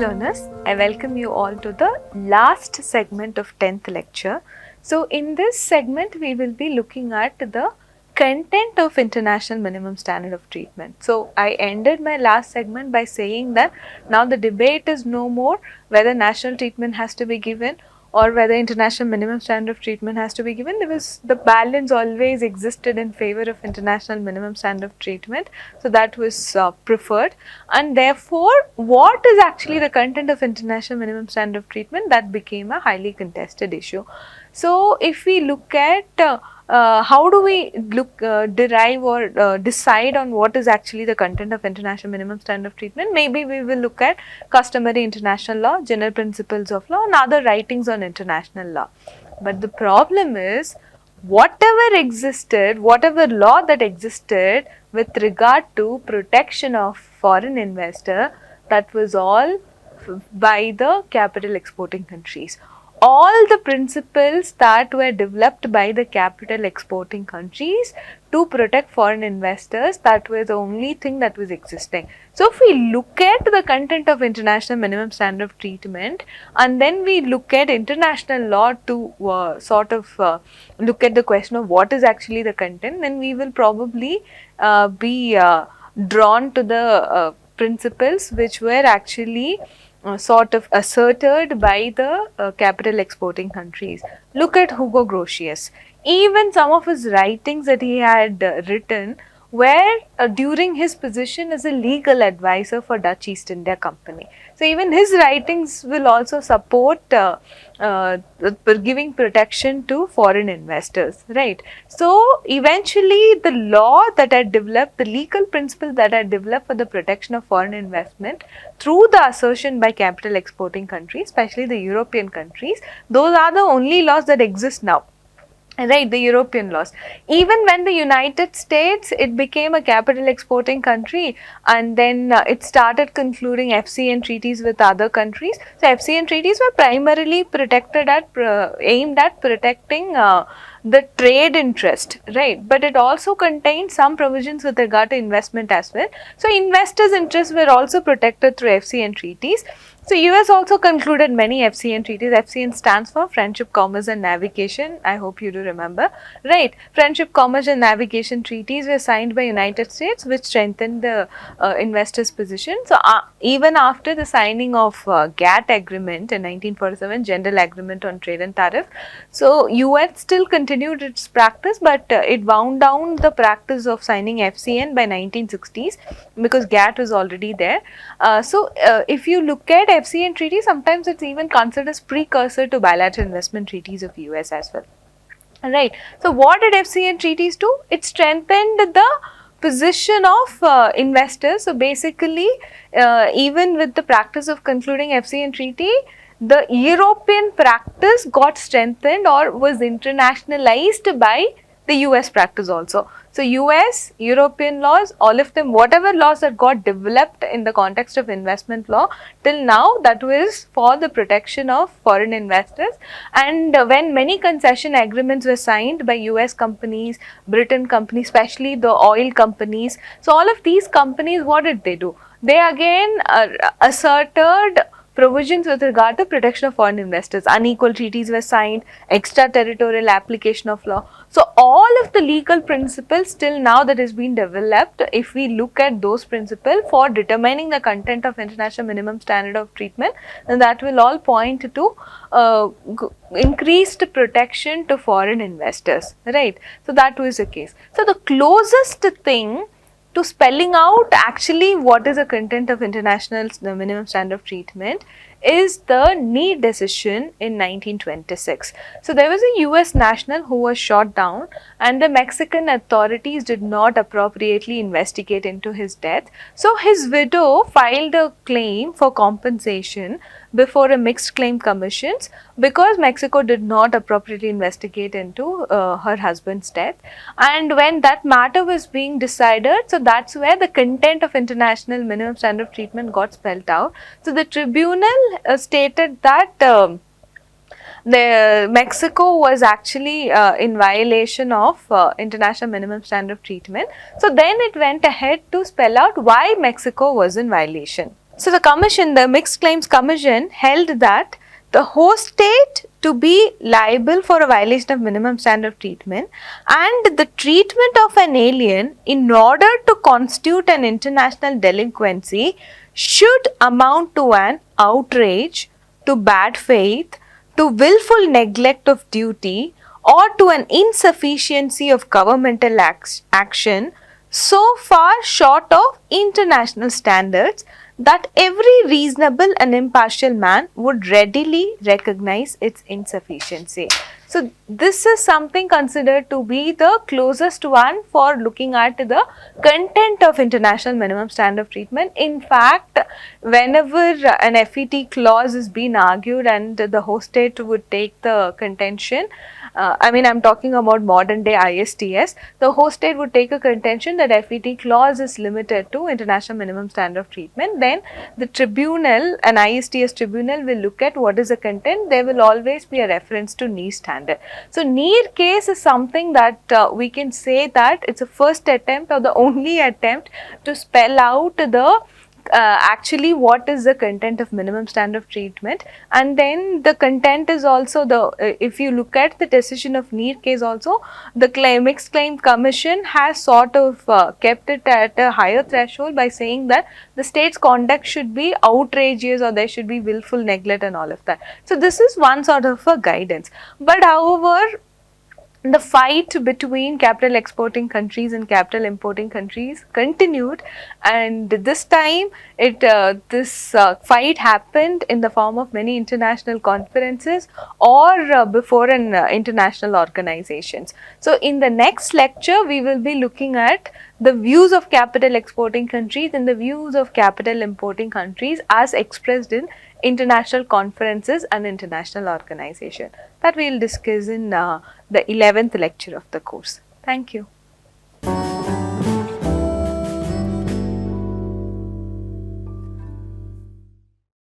learners, I welcome you all to the last segment of 10th lecture. So in this segment we will be looking at the content of International Minimum Standard of Treatment. So I ended my last segment by saying that now the debate is no more whether national treatment has to be given or whether international minimum standard of treatment has to be given. There was the balance always existed in favor of international minimum standard of treatment, so that was preferred, and therefore what is actually the content of international minimum standard of treatment, that became a highly contested issue. So if we look at how do we derive or decide on what is actually the content of international minimum standard of treatment, maybe we will look at customary international law, general principles of law and other writings on international law. But the problem is, whatever existed, whatever law that existed with regard to protection of foreign investor, that was all by the capital exporting countries. All the principles that were developed by the capital exporting countries to protect foreign investors, that was the only thing that was existing. So if we look at the content of international minimum standard of treatment and then we look at international law to look at the question of what is actually the content, then we will probably be drawn to the principles which were actually sort of asserted by the capital exporting countries. Look at Hugo Grotius. Even some of his writings that he had written were during his position as a legal advisor for Dutch East India Company. So even his writings will also support giving protection to foreign investors, right? So eventually the law that had developed, the legal principles that had developed for the protection of foreign investment through the assertion by capital exporting countries, especially the European countries, those are the only laws that exist now. Right, the European laws. Even when the United States, it became a capital exporting country and then it started concluding FCN treaties with other countries. So FCN treaties were primarily aimed at protecting the trade interest, right? But it also contained some provisions with regard to investment as well. So investors' interests were also protected through FCN treaties. So US also concluded many FCN treaties. FCN stands for Friendship, Commerce and Navigation. I hope you do remember, right? Friendship, Commerce and Navigation treaties were signed by United States, which strengthened the investors' position. So even after the signing of GATT agreement in 1947, General Agreement on Trade and Tariff, so US still continued its practice, but it wound down the practice of signing FCN by 1960s because GATT was already there. If you look at FCN treaty, sometimes it's even considered as precursor to bilateral investment treaties of US as well. Right. So what did FCN treaties do? It strengthened the position of investors. So basically, even with the practice of concluding FCN treaty, the European practice got strengthened or was internationalized by the US practice also. So US, European laws, all of them, whatever laws that got developed in the context of investment law till now, that was for the protection of foreign investors. And when many concession agreements were signed by US companies, Britain companies, especially the oil companies, so all of these companies, what did they do? They again asserted provisions with regard to protection of foreign investors. Unequal treaties were signed, extraterritorial application of law. So all of the legal principles till now that has been developed, if we look at those principles for determining the content of international minimum standard of treatment, then that will all point to increased protection to foreign investors, right? So that was the case. So the closest thing to spelling out actually what is the content of international minimum standard of treatment is the Need decision in 1926. So there was a US national who was shot down and the Mexican authorities did not appropriately investigate into his death. So his widow filed a claim for compensation before a mixed claim commissions because Mexico did not appropriately investigate into her husband's death. And when that matter was being decided, so that's where the content of international minimum standard of treatment got spelled out. So the tribunal stated that the Mexico was actually in violation of international minimum standard of treatment. So then it went ahead to spell out why Mexico was in violation. So the commission, the Mixed Claims Commission, held that the host state to be liable for a violation of minimum standard of treatment, and the treatment of an alien in order to constitute an international delinquency should amount to an outrage, to bad faith, to willful neglect of duty, or to an insufficiency of governmental action so far short of international standards that every reasonable and impartial man would readily recognize its insufficiency. So this is something considered to be the closest one for looking at the content of international minimum standard of treatment. In fact, whenever an FET clause is being argued and the host state would take the contention, I'm talking about modern day ISTS, the host state would take a contention that FET clause is limited to international minimum standard of treatment. Then the tribunal, an ISTS tribunal, will look at what is the content. There will always be a reference to NEER standard. So NEER case is something that we can say that it's a first attempt or the only attempt to spell out the actually what is the content of minimum standard of treatment, and then the content is also the if you look at the decision of NEER case also, the Mixed Claim Commission has sort of kept it at a higher threshold by saying that the state's conduct should be outrageous or there should be willful neglect and all of that. So this is one sort of a guidance. But however, the fight between capital exporting countries and capital importing countries continued, and this time this fight happened in the form of many international conferences or before an international organizations. So in the next lecture we will be looking at the views of capital exporting countries and the views of capital importing countries as expressed in international conferences and international organization. That we will discuss in the 11th lecture of the course. Thank you.